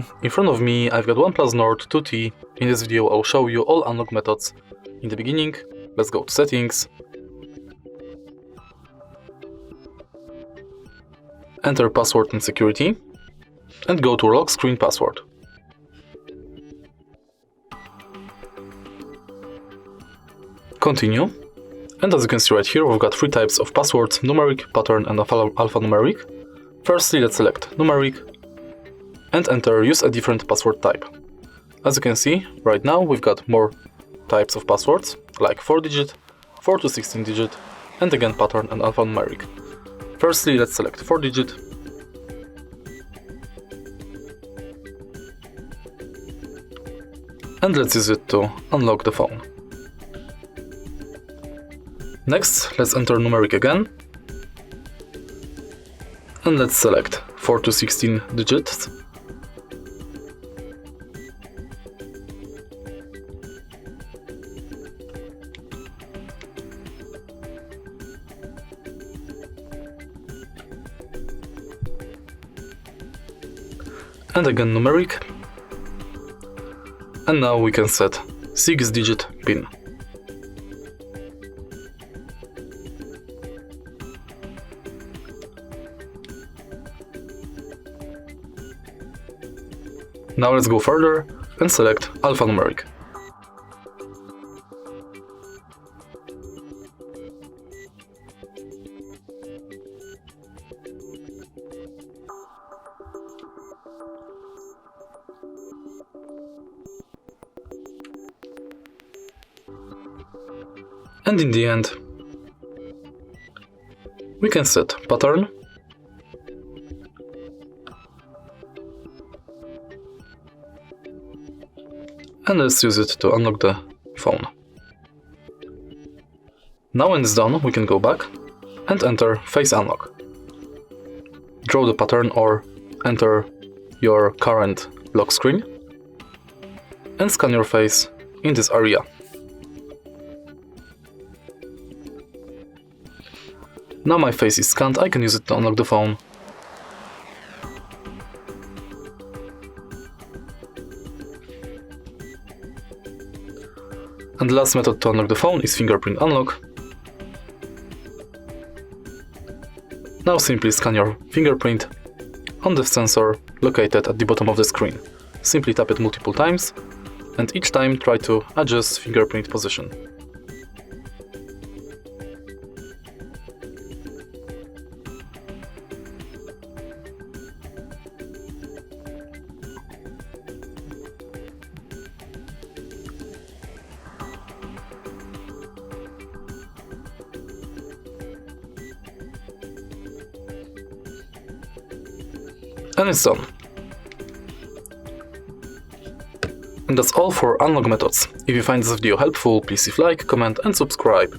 you, in front of me I've got OnePlus Nord 2T. In this video I'll show you all unlock methods. In the beginning, let's go to settings, enter password and security, and go to lock screen password. Continue, and as you can see right here, we've got three types of passwords: numeric, pattern, and alphanumeric. Firstly, let's select numeric and enter use a different password type. As you can see, right now we've got more types of passwords, like 4-digit, 4 to 16-digit, and again pattern and alphanumeric. Firstly, let's select 4-digit. And let's use it to unlock the phone. Next, let's enter numeric again. And let's select 4 to 16 digits. And again numeric. And now we can set 6-digit PIN. Now let's go further and select alphanumeric. And in the end, we can set pattern, and let's use it to unlock the phone. Now when it's done, we can go back and enter face unlock. Draw the pattern or enter your current lock screen and scan your face in this area. Now my face is scanned, I can use it to unlock the phone. And the last method to unlock the phone is fingerprint unlock. Now simply scan your fingerprint on the sensor located at the bottom of the screen. Simply tap it multiple times, and each time try to adjust fingerprint position. And it's done. And that's all for unlock methods. If you find this video helpful, please leave a like, comment and subscribe.